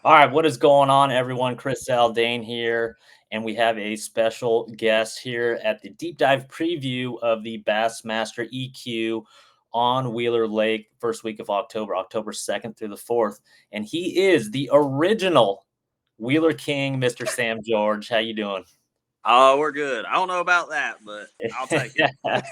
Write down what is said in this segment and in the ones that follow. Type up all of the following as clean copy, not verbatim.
All right, what is going on, everyone? Chris Zaldain here, and we have a special guest here at the deep dive preview of the Bassmaster EQ on Wheeler Lake, first week of October, October 2nd through the 4th. And he is the original Wheeler King, Mr. Sam George. How you doing? Oh, we're good. I don't know about that, but I'll take it. But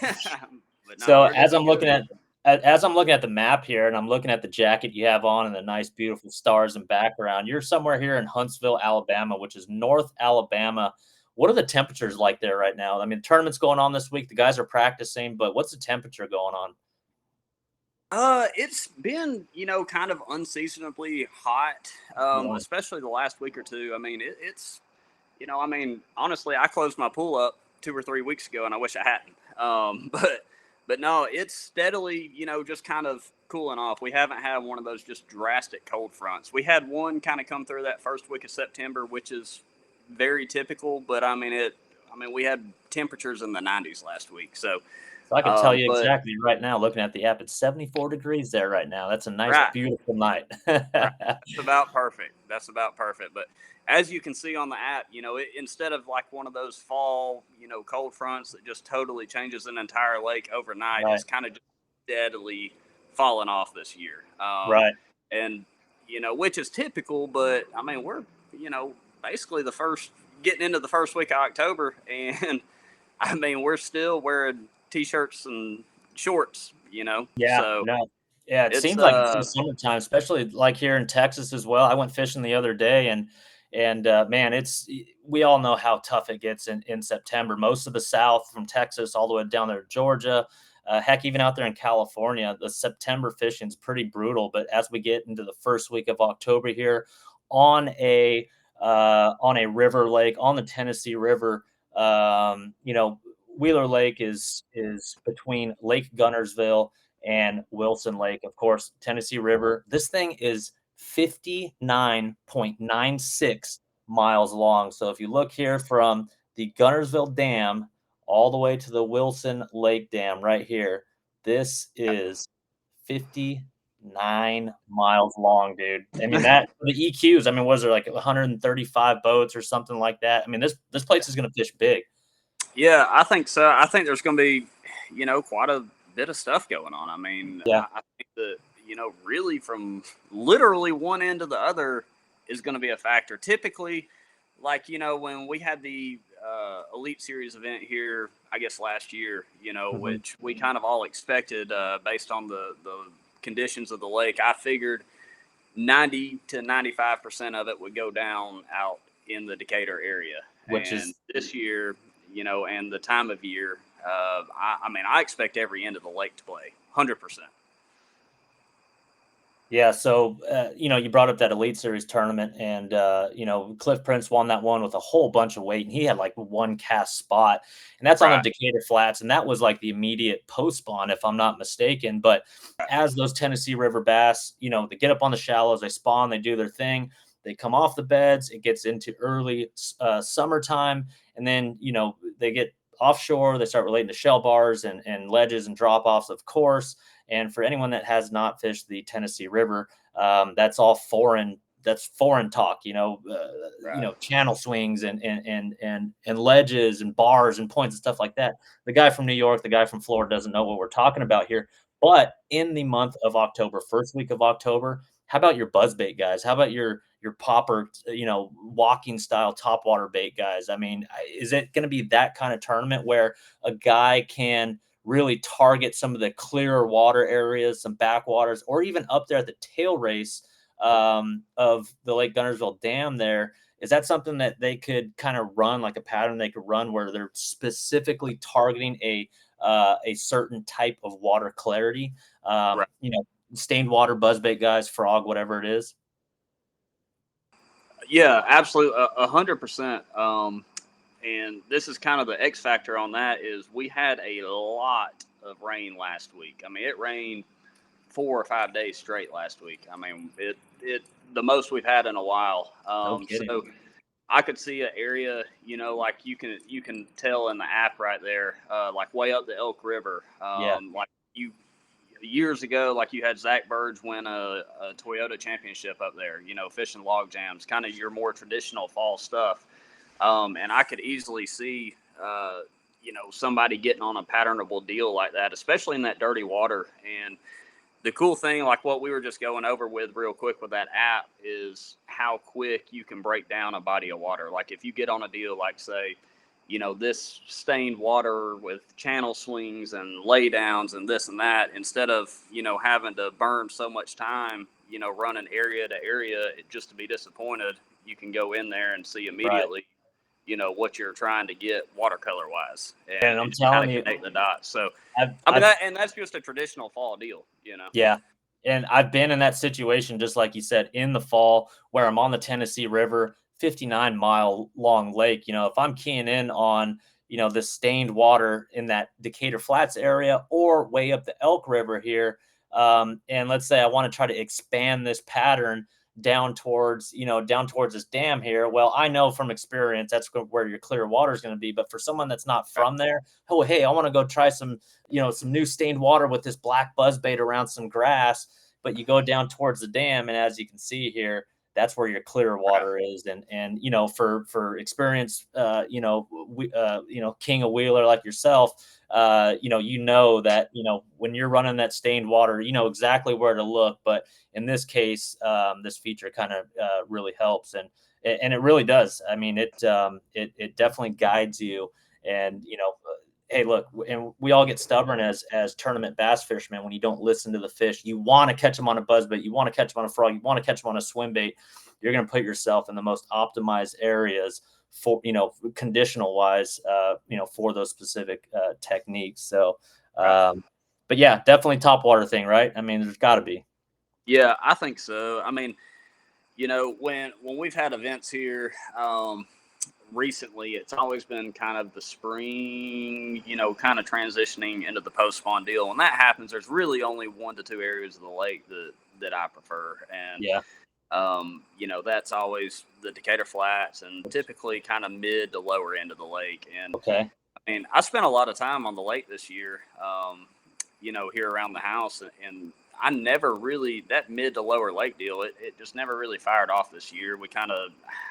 no, So we're as doing I'm looking good. at as I'm looking at the map here, and I'm looking at the jacket you have on and the nice, beautiful stars and background, you're somewhere here in Huntsville, Alabama, which is North Alabama. What are the temperatures like there right now? I mean, the tournament's going on this week. The guys are practicing, but what's the temperature going on? It's been kind of unseasonably hot, Yeah. especially the last week or two. I mean, it's honestly, I closed my pool up 2 or 3 weeks ago, and I wish I hadn't. But no, it's steadily, just kind of cooling off. We haven't had one of those just drastic cold fronts. We had one kind of come through that first week of September, which is very typical. But I mean, we had temperatures in the 90s last week. So, So I can tell you but exactly right now, looking at the app, it's 74 degrees there right now. That's a nice, right. beautiful night. Right. That's about perfect. That's about perfect. But as you can see on the app, instead of like one of those fall, cold fronts that just totally changes an entire lake overnight, Right, it's kind of just steadily falling off this year. right. And, which is typical, but I mean, we're, basically getting into the first week of October. And I mean, we're still wearing t shirts and shorts, Yeah, So no. Yeah, it it's, seems like it's the summertime, especially like here in Texas as well. I went fishing the other day and man, we all know how tough it gets in September. Most of the South from Texas all the way down there to Georgia, heck, even out there in California, the September fishing is pretty brutal. But as we get into the first week of October here on a on a river lake on the Tennessee River, Wheeler Lake is between Lake Gunnersville and Wilson Lake, of course, Tennessee River. This thing is 59.96 miles long. So if you look here from the Gunnersville Dam all the way to the Wilson Lake Dam right here, this is 59 miles long, dude. I mean, that the EQs, I mean, was there like 135 boats or something like that? I mean, this place is going to fish big. Yeah, I think so. I think there's going to be, quite a bit of stuff going on. I mean, Yeah. I think that, really from literally one end to the other is going to be a factor. Typically, like, when we had the Elite Series event here, I guess last year, Mhm. which we kind of all expected based on the conditions of the lake, I figured 90 to 95% of it would go down out in the Decatur area. Which And is this year, and the time of year, I mean, I expect every end of the lake to play 100%. Yeah, so, you brought up that Elite Series tournament, and, Cliff Prince won that one with a whole bunch of weight, and he had, like, one cast spot, and that's on the Right. Decatur Flats, and that was, like, the immediate post-spawn, if I'm not mistaken, but as those Tennessee River bass, they get up on the shallows, they spawn, they do their thing, they come off the beds, it gets into early summertime, and then, they get offshore, they start relating to shell bars and ledges and drop-offs, of course, and for anyone that has not fished the Tennessee River, that's all foreign. That's foreign talk, Right. channel swings and ledges and bars and points and stuff like that. The guy from New York, the guy from Florida doesn't know what we're talking about here. But in the month of October, first week of October, how about your buzzbait guys? How about your popper, walking style topwater bait guys? I mean, is it going to be that kind of tournament where a guy can really target some of the clearer water areas, some backwaters, or even up there at the tail race of the Lake Gunnersville Dam there? Is that something that they could kind of run like a pattern they could run where they're specifically targeting a certain type of water clarity? Right. Stained water, buzzbait guys, frog, whatever it is. Yeah, absolutely. 100%. And this is kind of the X factor on that is we had a lot of rain last week. I mean, it rained 4 or 5 days straight last week. I mean, it the most we've had in a while. No kidding. So I could see an area, like you can tell in the app right there, like way up the Elk River, Yeah. like you years ago, like you had Zach Burge win a Toyota championship up there, fishing log jams, kind of your more traditional fall stuff. And I could easily see, somebody getting on a patternable deal like that, especially in that dirty water. And the cool thing, like what we were just going over with real quick with that app, is how quick you can break down a body of water. Like if you get on a deal, like say, this stained water with channel swings and laydowns and this and that, instead of, having to burn so much time, running area to area just to be disappointed, you can go in there and see immediately, what you're trying to get watercolor wise, And I'm and telling kind you, of connect the dots. So, I've and that's just a traditional fall deal, yeah. And I've been in that situation, just like you said, in the fall where I'm on the Tennessee River, 59-mile long lake. If I'm keying in on, the stained water in that Decatur Flats area or way up the Elk River here, and let's say I want to try to expand this pattern down towards this dam here. Well, I know from experience that's where your clear water is going to be. But for someone that's not from there, oh, hey, I want to go try some new stained water with this black buzzbait around some grass. But you go down towards the dam, and as you can see here, that's where your clear water is. And for experience, king of wheeler like yourself, that when you're running that stained water, exactly where to look. But in this case, this feature kind of really helps, and it really does. I mean, it definitely guides you, and hey, look, and we all get stubborn as tournament bass fishermen when you don't listen to the fish. You want to catch them on a buzzbait, you want to catch them on a frog, you want to catch them on a swim bait. You're going to put yourself in the most optimized areas for conditional wise, for those specific techniques. So, but yeah, definitely top water thing, right? I mean, there's got to be. Yeah, I think so. I mean, when we've had events here, recently, it's always been kind of the spring, kind of transitioning into the post spawn deal. When that happens, there's really only 1 to 2 areas of the lake that I prefer. And, Yeah. that's always the Decatur Flats and typically kind of mid to lower end of the lake. And Okay. I mean, I spent a lot of time on the lake this year, here around the house, and I never really, that mid to lower lake deal, it just never really fired off this year.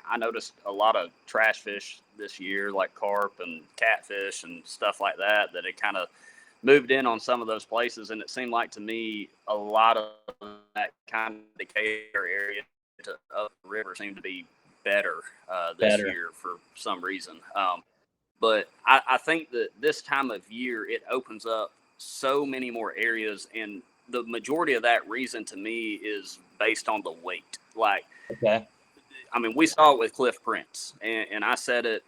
I noticed a lot of trash fish this year, like carp and catfish and stuff like that it kind of moved in on some of those places. And it seemed like to me, a lot of that kind of Decatur area to up the river seemed to be better this year for some reason. But I think that this time of year, it opens up so many more areas, and the majority of that reason to me is based on the weight. Like, okay. I mean, we saw it with Cliff Prince, and I said it,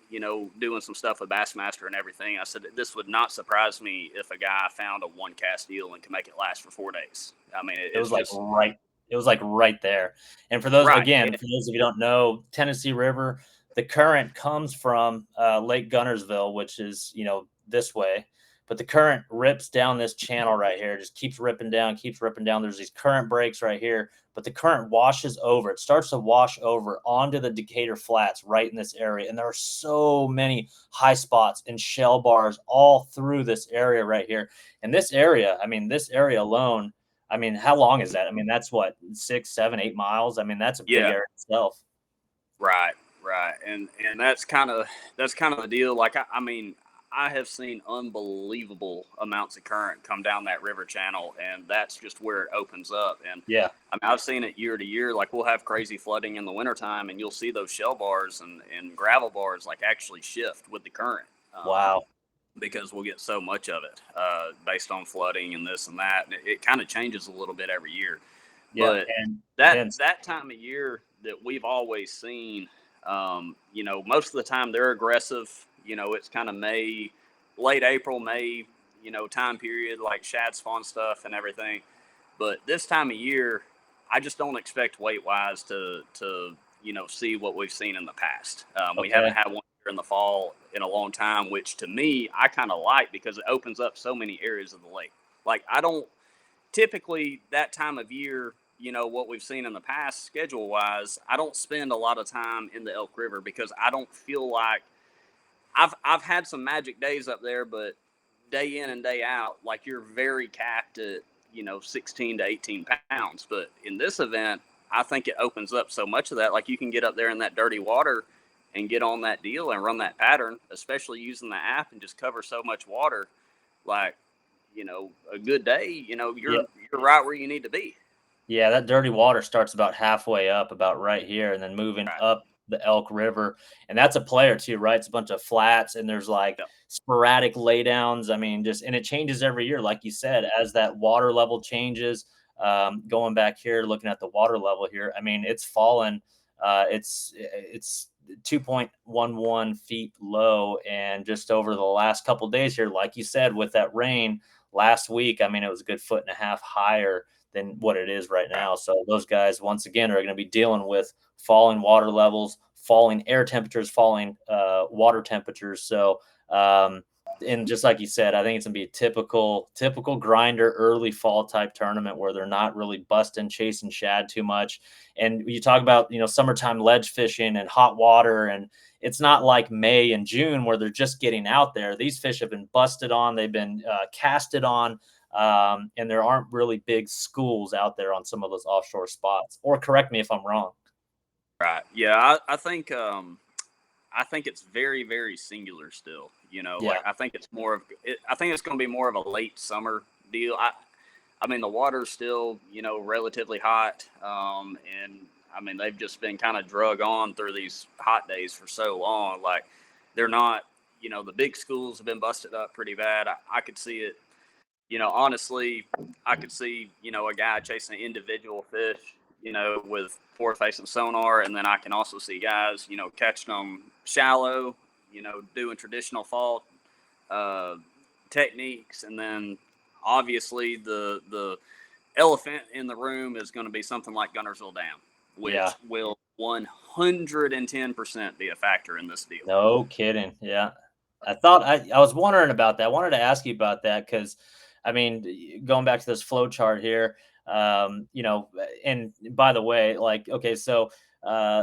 doing some stuff with Bassmaster and everything. I said this would not surprise me if a guy found a 1 cast deal and can make it last for 4 days. I mean, It was like right. It was like right there. And for those, again, for those of you who don't know, Tennessee River, the current comes from Lake Gunnersville, which is, this way. But the current rips down this channel right here, just keeps ripping down. There's these current breaks right here, but the current washes over. It starts to wash over onto the Decatur Flats right in this area. And there are so many high spots and shell bars all through this area right here. And this area alone, I mean, how long is that? I mean, that's what, 6, 7, 8 miles. I mean, that's a big area itself. Right. And that's kind of the deal. Like, I mean, I have seen unbelievable amounts of current come down that river channel, and that's just where it opens up. And yeah, I mean, I've seen it year to year. Like, we'll have crazy flooding in the wintertime, and you'll see those shell bars and gravel bars like actually shift with the current. Wow. Because we'll get so much of it based on flooding and this and that. And it kind of changes a little bit every year. Yeah, but that time of year that we've always seen, most of the time they're aggressive. It's kind of late April, May, time period, like shad spawn stuff and everything. But this time of year, I just don't expect weight wise to see what we've seen in the past. We haven't had one here in the fall in a long time, which to me, I kind of like because it opens up so many areas of the lake. Like, I don't typically that time of year, what we've seen in the past schedule wise, I don't spend a lot of time in the Elk River because I don't feel like I've had some magic days up there, but day in and day out, like, you're very capped at 16 to 18 pounds. But in this event, I think it opens up so much of that. Like, you can get up there in that dirty water and get on that deal and run that pattern, especially using the app, and just cover so much water. Like, a good day, you're right where you need to be. Yeah, that dirty water starts about halfway up, about right here, and then moving Right. up the Elk River. And that's a player too, right? It's a bunch of flats, and there's like Yep. sporadic laydowns. I mean, and it changes every year, like you said, as that water level changes. Going back here, looking at the water level here, I mean, it's fallen. It's 2.11 feet low, and just over the last couple days here, like you said, with that rain last week, I mean, it was a good foot and a half higher than what it is right now. So those guys, once again, are going to be dealing with falling water levels, falling air temperatures, falling water temperatures. So, and just like you said, I think it's going to be a typical grinder early fall type tournament where they're not really busting, chasing shad too much. And you talk about, summertime ledge fishing and hot water, and it's not like May and June where they're just getting out there. These fish have been busted on, they've been casted on. And there aren't really big schools out there on some of those offshore spots. Or correct me if I'm wrong. Right. Yeah, I think it's very, very singular still. Yeah. I think it's more of I think it's going to be more of a late summer deal. I mean, the water's still relatively hot, and I mean, they've just been kind of drug on through these hot days for so long. Like, they're not, the big schools have been busted up pretty bad. I could see it. Honestly, I could see, a guy chasing an individual fish, with forward facing sonar. And then I can also see guys, catching them shallow, doing traditional fall techniques. And then obviously the elephant in the room is going to be something like Guntersville Dam, which will 110% be a factor in this deal. No kidding. Yeah. I was wondering about that. I wanted to ask you about that because, I mean, going back to this flow chart here, and by the way, like, okay, so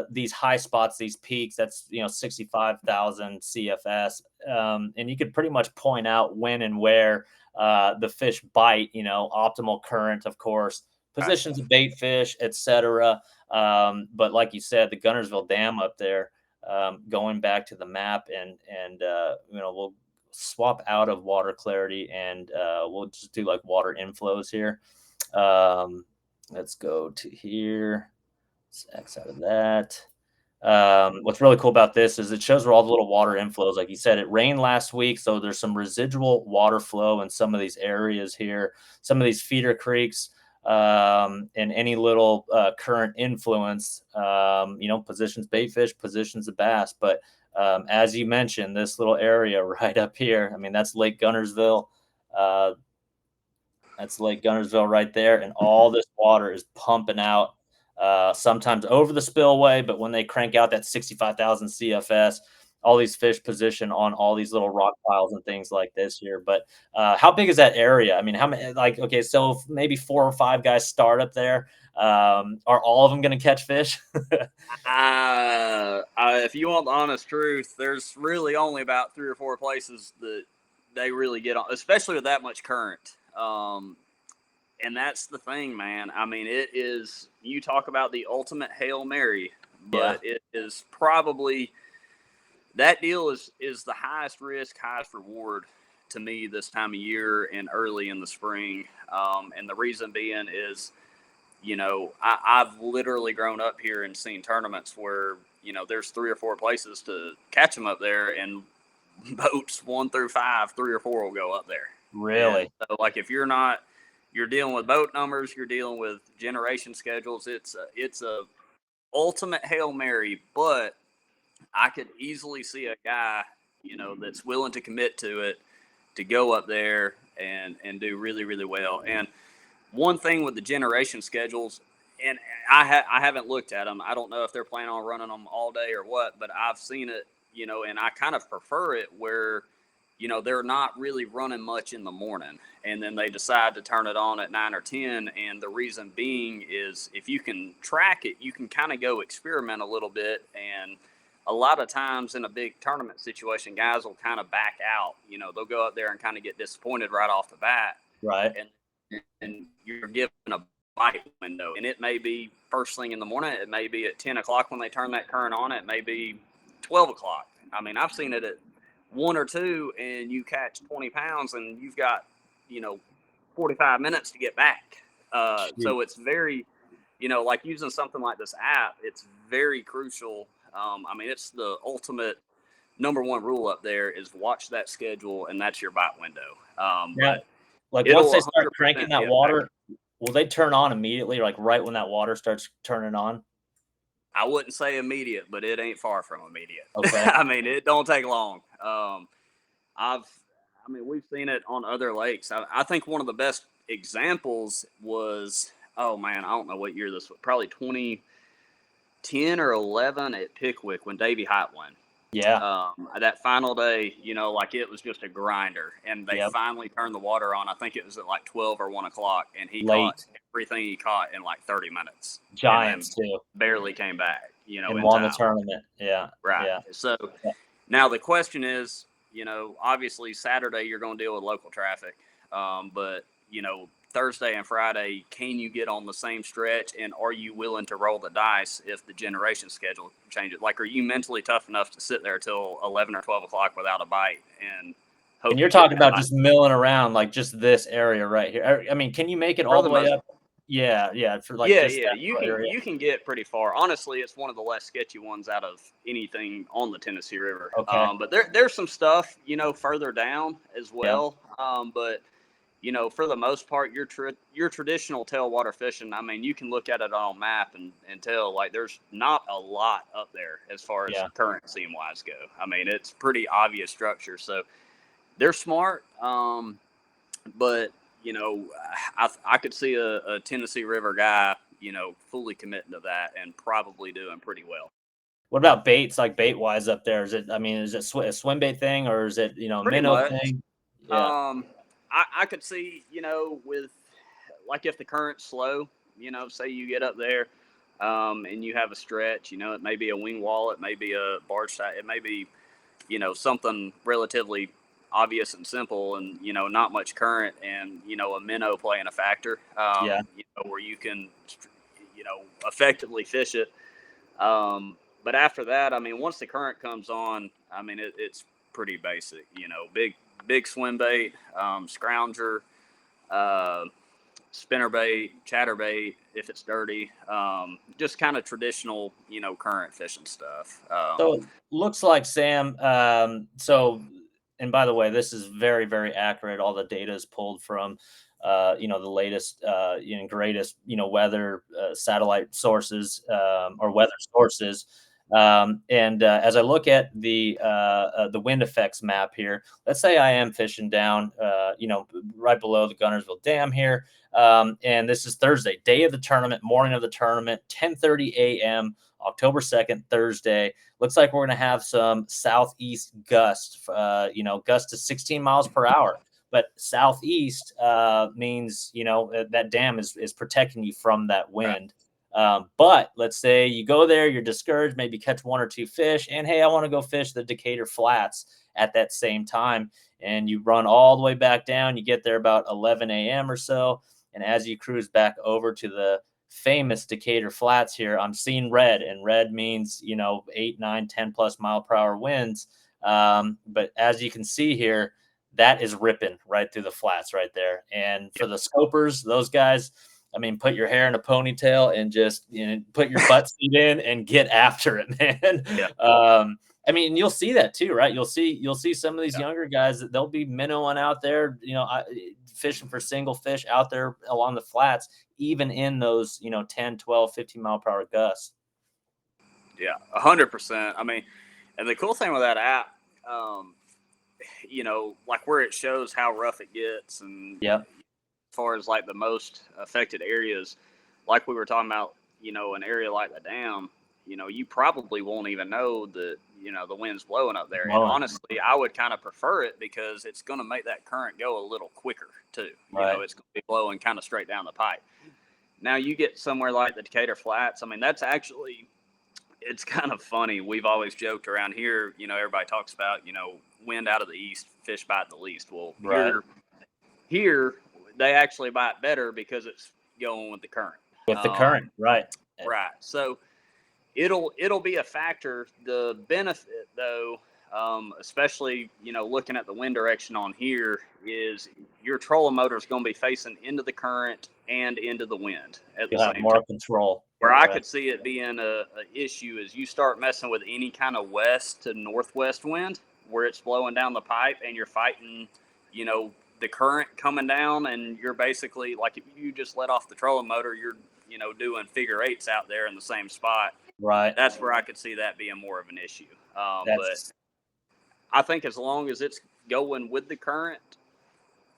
these high spots, these peaks, that's 65,000 CFS, and you could pretty much point out when and where the fish bite. Optimal current, of course, positions of bait fish, etc. But like you said, the Guntersville Dam up there. Going back to the map, and we'll swap out of water clarity, and we'll just do like water inflows here. Let's go to here. Let's X out of that. What's really cool about this is it shows where all the little water inflows, like you said, it rained last week, so there's some residual water flow in some of these areas here, some of these feeder creeks, and any little current influence, positions bait fish, positions the bass. But as you mentioned, this little area right up here, I mean, that's Lake Guntersville. That's Lake Guntersville right there, and all this water is pumping out, sometimes over the spillway, but when they crank out that 65,000 CFS, all these fish position on all these little rock piles and things like this here. But how big is that area? I mean, how many, like, okay, so maybe 4 or 5 guys start up there. Are all of them going to catch fish? If you want the honest truth, there's really only about 3 or 4 places that they really get on, especially with that much current. And that's the thing, man. I mean, it is, you talk about the ultimate Hail Mary, but it is probably, that deal is the highest risk, highest reward to me this time of year and early in the spring. And the reason being is, I've literally grown up here and seen tournaments where, there's 3 or 4 places to catch them up there, and boats 1 through 5, 3 or 4 will go up there. Really? And so, like, if you're dealing with boat numbers, you're dealing with generation schedules. It's a ultimate Hail Mary, but I could easily see a guy, that's willing to commit to it, to go up there and do really, really well. And one thing with the generation schedules, and I haven't looked at them. I don't know if they're planning on running them all day or what, but I've seen it, and I kind of prefer it where, they're not really running much in the morning, and then they decide to turn it on at 9 or 10. And the reason being is, if you can track it, you can kind of go experiment a little bit. And a lot of times in a big tournament situation, guys will kind of back out. They'll go up there and kind of get disappointed right off the bat. Right. And and you're given a bite window, and it may be first thing in the morning, it may be at 10 o'clock when they turn that current on, it may be 12 o'clock. I mean, I've seen it at 1 or 2, and you catch 20 pounds, and you've got, 45 minutes to get back. So it's very, like using something like this app, it's very crucial. I mean, it's the ultimate number one rule up there is watch that schedule, and that's your bite window. But like once they start cranking that water, will they turn on immediately, like right when that water starts turning on? I wouldn't say immediate, but it ain't far from immediate. Okay. I mean, it don't take long. We've seen it on other lakes. I think one of the best examples was, oh man, I don't know what year this was, probably 2010 or 11 at Pickwick when Davey Hite won. Yeah. That final day, like it was just a grinder, and they finally turned the water on. I think it was at like 12 or 1 o'clock, and he caught everything he caught in like 30 minutes. Giants too. Barely came back, and won the tournament. Yeah. Right. Yeah. So now the question is, obviously Saturday you're going to deal with local traffic, but Thursday and Friday, can you get on the same stretch, and are you willing to roll the dice if the generation schedule changes? Like, are you mentally tough enough to sit there till 11 or 12 o'clock without a bite and hope? And you're talking about just milling around, like just this area right here. I mean, can you make it all the way up? Yeah. For like you can get pretty far. Honestly, it's one of the less sketchy ones out of anything on the Tennessee River. Okay. But there's some stuff further down as well. But for the most part, your traditional tailwater fishing, I mean, you can look at it on a map and tell, like, there's not a lot up there as far as current seam wise go. I mean, it's pretty obvious structure. So they're smart. But, I could see a Tennessee River guy, fully committing to that and probably doing pretty well. What about baits, like bait wise up there? Is it a swim bait thing, or is it, minnow thing? Yeah. I could see, with like if the current's slow, say you get up there and you have a stretch, it may be a wing wall, it may be a barge side, it may be, something relatively obvious and simple and, not much current and, a minnow playing a factor, where you can, effectively fish it. But after that, I mean, once the current comes on, I mean, it's pretty basic, big swim bait, scrounger, spinnerbait, chatterbait if it's dirty, just kind of traditional, current fishing stuff. So it looks like, Sam, and by the way, this is very, very accurate. All the data is pulled from, the latest, greatest, weather satellite sources or weather sources. And as I look at the wind effects map here, let's say I am fishing down, right below the Gunnersville Dam here. And this is Thursday, day of the tournament, morning of the tournament, 10:30 a.m., October 2nd, Thursday. Looks like we're going to have some southeast gusts, gusts to 16 miles per hour. But southeast means, that dam is protecting you from that wind. But let's say you go there, you're discouraged, maybe catch 1 or 2 fish, and hey, I want to go fish the Decatur Flats at that same time. And you run all the way back down. You get there about 11 a.m. or so. And as you cruise back over to the famous Decatur Flats here, I'm seeing red, and red means, 8, 9, 10 plus mile per hour winds. But as you can see here, that is ripping right through the flats right there. And for the scopers, those guys, I mean, put your hair in a ponytail and just put your butt seat in and get after it, man. Yeah. I mean, you'll see that too, right? You'll see some of these younger guys that they'll be minnowing out there, fishing for single fish out there along the flats, even in those, 10, 12, 15 mile per hour gusts. Yeah, 100%. I mean, and the cool thing with that app, like where it shows how rough it gets and as far as like the most affected areas, like we were talking about, an area like the dam, you probably won't even know that, the wind's blowing up there. And honestly, I would kind of prefer it because it's going to make that current go a little quicker too. It's going to be blowing kind of straight down the pipe. Now you get somewhere like the Decatur Flats. I mean, that's actually, it's kind of funny. We've always joked around here, everybody talks about, wind out of the east, fish bite the least. Well, here, they actually bite better because it's going with the current. With the current, right? Right. So it'll be a factor. The benefit, though, especially looking at the wind direction on here, is your trolling motor is going to be facing into the current and into the wind at the You'll have same more time. control. Where I could see it being a issue is you start messing with any kind of west to northwest wind where it's blowing down the pipe and you're fighting, the current coming down, and you're basically like, if you just let off the trolling motor, you're doing figure eights out there in the same spot. Right. That's where I could see that being more of an issue. But I think as long as it's going with the current,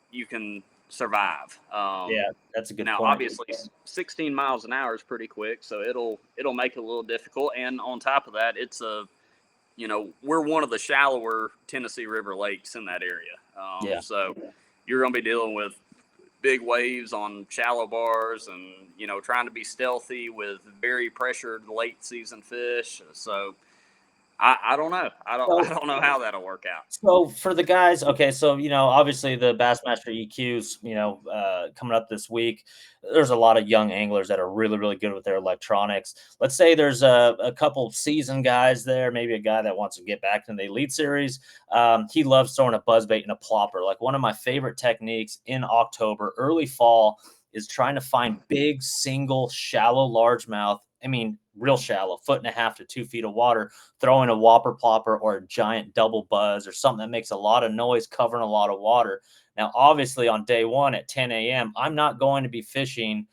you can survive. Yeah, that's a good now, point. obviously, 16 miles an hour is pretty quick, so it'll make it a little difficult. And on top of that, it's we're one of the shallower Tennessee River lakes in that area. So you're going to be dealing with big waves on shallow bars, and trying to be stealthy with very pressured late season fish. So I don't know. I don't know how that'll work out. So for the guys, okay, so obviously the Bassmaster EQs, coming up this week, there's a lot of young anglers that are really, really good with their electronics. Let's say there's a couple seasoned guys there, maybe a guy that wants to get back in the Elite Series. He loves throwing a buzzbait and a plopper. Like, one of my favorite techniques in October, early fall, is trying to find big, single, shallow largemouth. I mean, real shallow, 1.5 to 2 feet of water, throwing a whopper plopper or a giant double buzz or something that makes a lot of noise, covering a lot of water. Now, obviously, on day one at 10 a.m., I'm not going to be fishing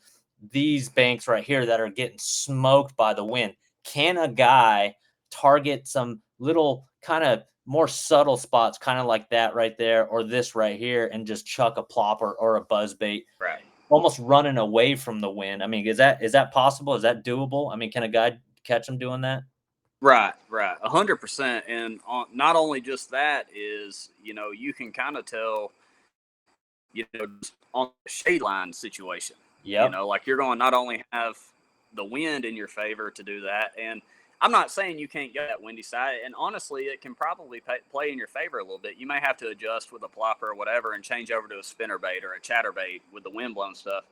these banks right here that are getting smoked by the wind. Can a guy target some little kind of more subtle spots, kind of like that right there, or this right here, and just chuck a plopper or a buzzbait? Right. Almost running away from the wind. I mean, is that possible? Is that doable? I mean, can a guy catch them doing that? Right, 100%. And not only just that is, you can kind of tell, just on the shade line situation. Yep. Like, you're going to not only have the wind in your favor to do that, and I'm not saying you can't go that windy side, and honestly, it can probably play in your favor a little bit. You may have to adjust with a plopper or whatever and change over to a spinnerbait or a chatterbait with the wind blown stuff.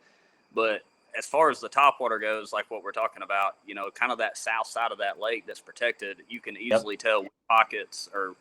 But as far as the topwater goes, like what we're talking about, kind of that south side of that lake that's protected, you can easily tell pockets are,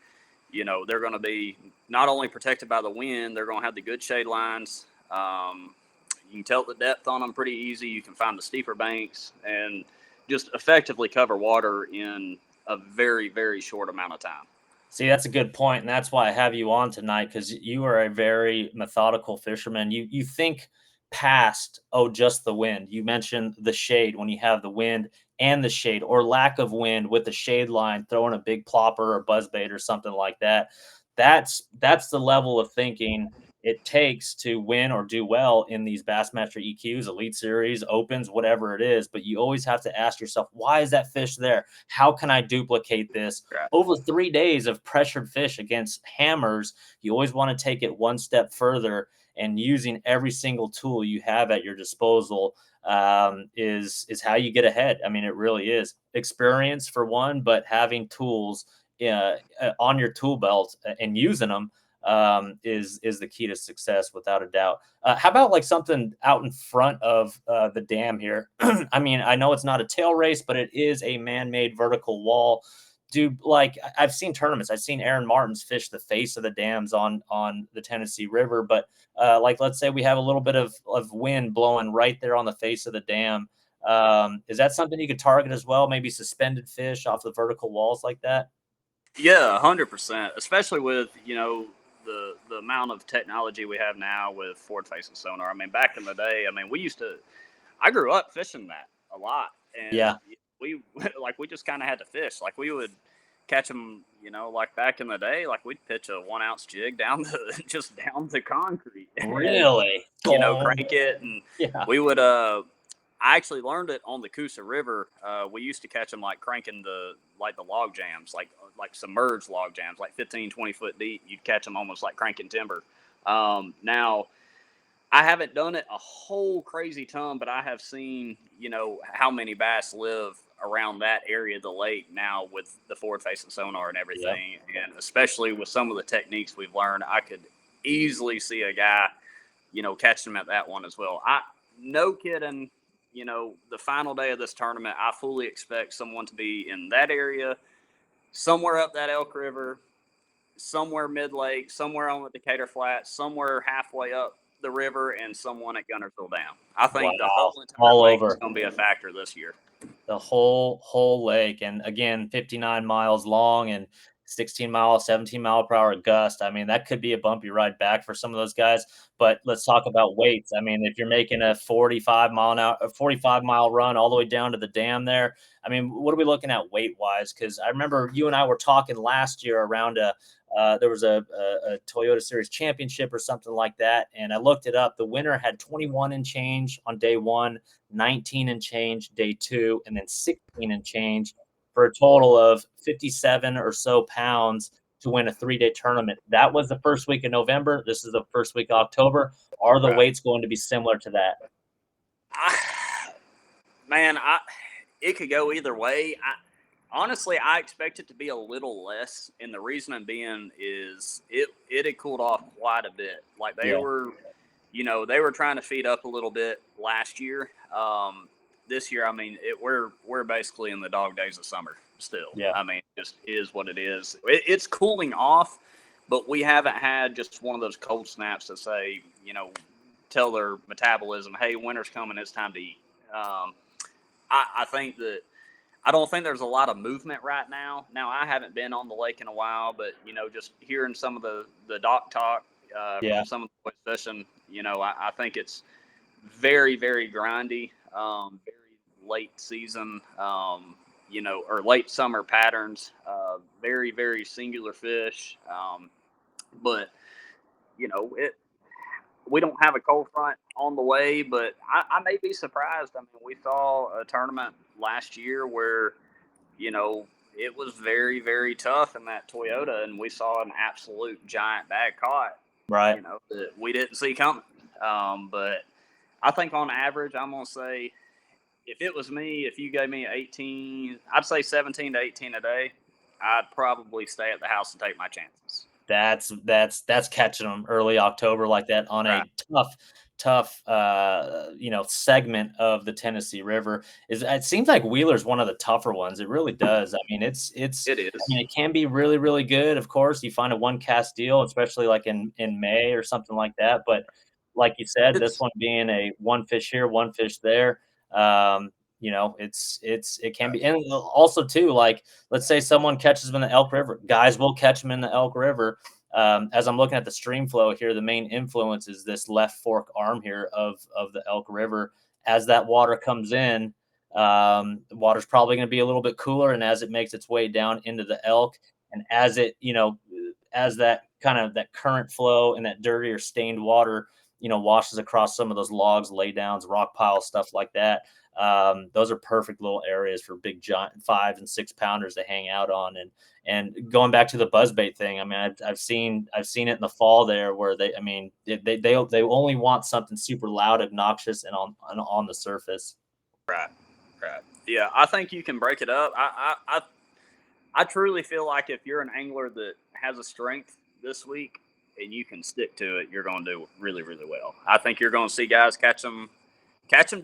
they're going to be not only protected by the wind, they're going to have the good shade lines. You can tell the depth on them pretty easy. You can find the steeper banks and just effectively cover water in a very, very short amount of time. See, that's a good point, and that's why I have you on tonight, because you are a very methodical fisherman. You think past, just the wind. You mentioned the shade when you have the wind and the shade, or lack of wind with the shade line, throwing a big plopper or buzzbait or something like that. That's the level of thinking it takes to win or do well in these Bassmaster EQs, Elite Series, Opens, whatever it is. But you always have to ask yourself, why is that fish there? How can I duplicate this? Right. Over 3 days of pressured fish against hammers, you always want to take it one step further, and using every single tool you have at your disposal is how you get ahead. I mean, it really is experience for one, but having tools on your tool belt and using them is the key to success, without a doubt. How about like something out in front of the dam here? I mean, I know it's not a tail race, but it is a man-made vertical wall. Dude, like, I've seen tournaments. I've seen Aaron Martins fish the face of the dams on the Tennessee River, but like, let's say we have a little bit of wind blowing right there on the face of the dam. Is that something you could target as well? Maybe suspended fish off the vertical walls like that? Yeah, 100%. Especially with the amount of technology we have now with forward-facing sonar. I mean, back in the day, I grew up fishing that a lot, and we just kind of had to fish. Like, we would catch them, like back in the day, like we'd pitch a 1 ounce jig down the concrete. Really? And, crank it, and we would. I actually learned it on the Coosa River. We used to catch them like cranking the log jams, like submerged log jams, like 15, 20 foot deep. You'd catch them almost like cranking timber. Now, I haven't done it a whole crazy ton, but I have seen, how many bass live around that area of the lake now with the forward-facing sonar and everything. Yep. And especially with some of the techniques we've learned, I could easily see a guy, catch them at that one as well. No kidding. The final day of this tournament, I fully expect someone to be in that area, somewhere up that Elk River, somewhere mid-lake, somewhere on the Decatur Flats, somewhere halfway up the river, and someone at Guntersville Dam. I think the Wow. whole entire All lake is over. going to be a factor this year. The whole lake, and again, 59 miles long and 16 mile, 17 mile per hour gust. I mean, that could be a bumpy ride back for some of those guys. But let's talk about weights. I mean, if you're making a 45 mile run all the way down to the dam there, I mean, what are we looking at weight wise? Because I remember you and I were talking last year around there was a Toyota Series Championship or something like that, and I looked it up. The winner had 21 and change on day one, 19 and change day two, and then 16 and change for a total of 57 or so pounds to win a 3-day tournament. That was the first week of November. This is the first week of October. Are the weights going to be similar to that? It could go either way. Honestly, I expect it to be a little less, and the reason being is it had cooled off quite a bit. Like they were trying to feed up a little bit last year. This year, I mean, we're basically in the dog days of summer still. Yeah. I mean, it just is what it is. It's cooling off, but we haven't had just one of those cold snaps that say, tell their metabolism, hey, winter's coming, it's time to eat. I don't think there's a lot of movement right now. Now, I haven't been on the lake in a while, but, just hearing some of the dock talk from some of the boys fishing, I think it's very, very grindy, very late season, or late summer patterns, very, very singular fish. But, we don't have a cold front on the way, but I may be surprised. I mean, we saw a tournament last year where, it was very, very tough in that Toyota, and we saw an absolute giant bag caught, right? That we didn't see coming. But I think on average, I'm going to say, if it was me, if you gave me 18, I'd say 17 to 18 a day, I'd probably stay at the house and take my chances. That's catching them early October like that on a tough segment of the Tennessee River. It seems like Wheeler's one of the tougher ones. It really does. I mean, it is. I mean, it can be really, really good. Of course, you find a one cast deal, especially like in May or something like that. But like you said, this one being a one fish here, one fish there. It can be, and also too, like, let's say someone catches them in the Elk River. Guys will catch them in the Elk River. As I'm looking at the StreamFlow here, the main influence is this left fork arm here of the Elk River. As that water comes in, the water's probably going to be a little bit cooler, and as it makes its way down into the Elk, and as it, as that kind of that current flow and that dirty or stained water, washes across some of those logs, laydowns, rock piles, stuff like that. Those are perfect little areas for big giant 5 and 6 pounders to hang out on. And going back to the buzzbait thing, I mean, I've seen it in the fall there where they only want something super loud, obnoxious, and on the surface. Right. Yeah, I think you can break it up. I truly feel like if you're an angler that has a strength this week and you can stick to it, you're going to do really, really well. I think you're going to see guys catch them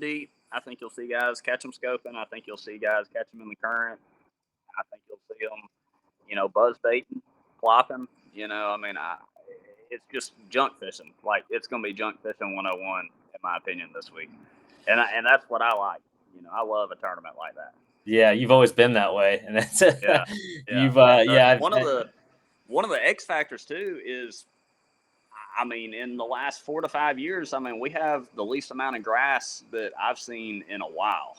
deep. I think you'll see guys catch them scoping. I think you'll see guys catch them in the current. I think you'll see them, buzz baiting, plopping. It's just junk fishing. Like, it's going to be junk fishing 101, in my opinion, this week. And that's what I like. I love a tournament like that. Yeah, you've always been that way, and that's One of the X factors too is, I mean, in the last 4 to 5 years, I mean, we have the least amount of grass that I've seen in a while.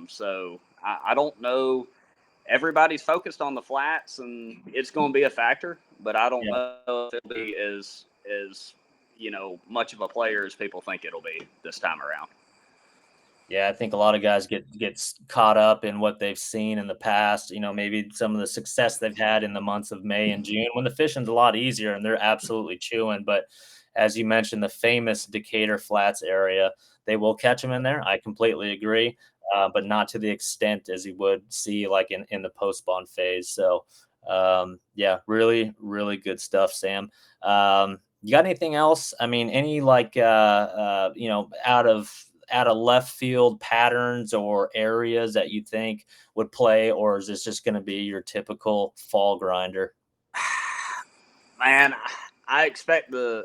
So I don't know. Everybody's focused on the flats, and it's going to be a factor, but I don't know if it'll be as much of a player as people think it'll be this time around. Yeah, I think a lot of guys get caught up in what they've seen in the past. Maybe some of the success they've had in the months of May and June when the fishing's a lot easier and they're absolutely chewing. But as you mentioned, the famous Decatur Flats area, they will catch them in there. I completely agree, but not to the extent as you would see like in the post-spawn phase. So, really, really good stuff, Sam. You got anything else? I mean, any like out of left field patterns or areas that you think would play, or is this just going to be your typical fall grinder? Man, I expect the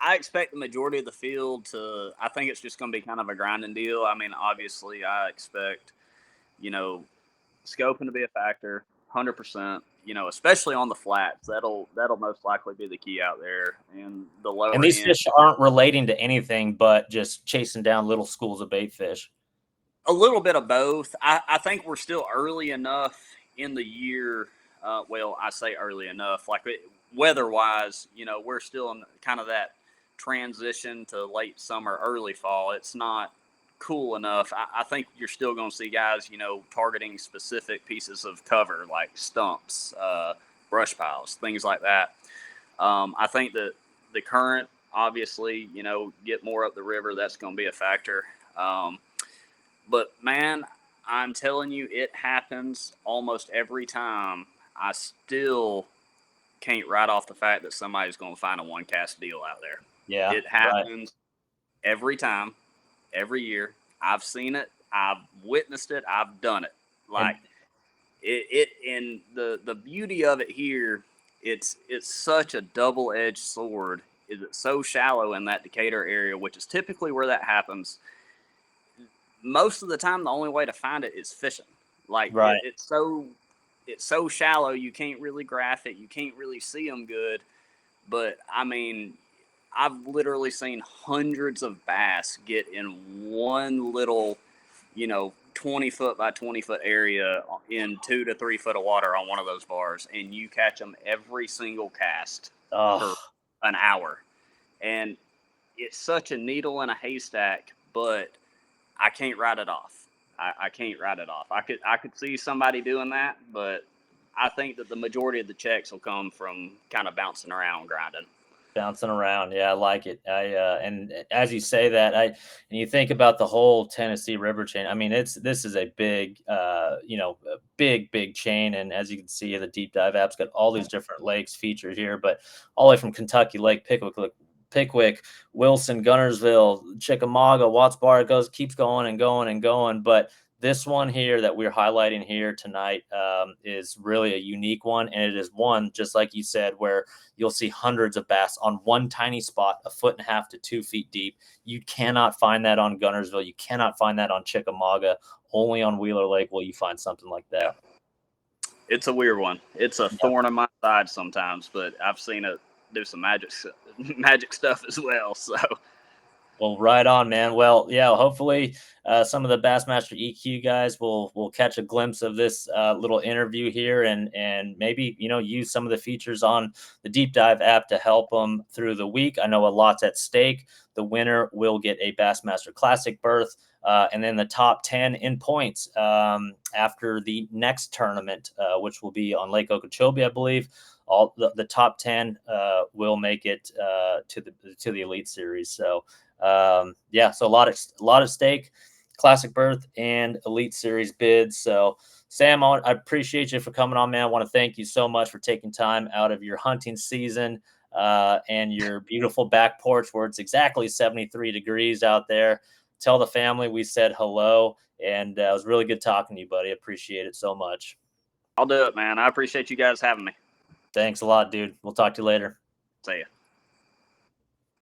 I expect the majority of the field to. I think it's just going to be kind of a grinding deal. I mean, obviously, I expect you know scoping to be a factor, 100%. Especially on the flats, that'll most likely be the key out there, and the And lower these end. fish aren't relating to anything but just chasing down little schools of bait fish. A little bit of both. I think we're still early enough in the year. Well, I say early enough, like weather wise, we're still in kind of that transition to late summer, early fall. It's not cool enough. I think you're still going to see guys, targeting specific pieces of cover like stumps, brush piles, things like that. I think that the current, obviously, get more up the river. That's going to be a factor. But man, I'm telling you, it happens almost every time. I still can't write off the fact that somebody's going to find a one cast deal out there. Yeah, It right. happens every time, every year. I've seen it. I've witnessed it. I've done it. And Like it and the beauty of it here, it's such a double edged sword. Is it so shallow in that Decatur area, which is typically where that happens? Most of the time the only way to find it is fishing. Like right. it's so shallow you can't really graph it, you can't really see them good. But I mean, I've literally seen hundreds of bass get in one little 20 foot by 20 foot area in 2 to 3 foot of water on one of those bars, and you catch them every single cast for Oh, an hour. And it's such a needle in a haystack, but I can't write it off. I can't write it off. I could see somebody doing that, but I think that the majority of the checks will come from kind of bouncing around grinding. bouncing around. Yeah, I like it. And as you say that, and you think about the whole Tennessee River chain. I mean, this is a big, a big chain. And as you can see, the deep dive app's got all these different lakes featured here, but all the way from Kentucky Lake, Pickwick, Wilson, Gunnersville, Chickamauga, Watts Bar, keeps going and going and going. But this one here that we're highlighting here tonight is really a unique one, and it is one, just like you said, where you'll see hundreds of bass on one tiny spot, 1.5 to 2 feet deep. You cannot find that on Gunnersville. You cannot find that on Chickamauga. Only on Wheeler Lake will you find something like Yeah, that. it's a weird one. It's a thorn in my side sometimes, but I've seen it do some magic stuff as well. So Well, right on, man. Well, yeah, hopefully some of the Bassmaster EQ guys will catch a glimpse of this little interview here, and maybe use some of the features on the Deep Dive app to help them through the week. I know a lot's at stake. The winner will get a Bassmaster Classic berth, and then the top 10 in points after the next tournament, which will be on Lake Okeechobee, I believe. All the top 10 will make it to the Elite Series. So yeah, so a lot of stake, classic berth and Elite Series bids. So Sam, I appreciate you for coming on, man. I want to thank you so much for taking time out of your hunting season and your beautiful back porch where it's exactly 73 degrees out there. Tell the family we said hello, and it was really good talking to you, buddy. Appreciate it so much. I'll do it, man. I appreciate you guys having me. Thanks a lot, dude. We'll talk to you later. See ya.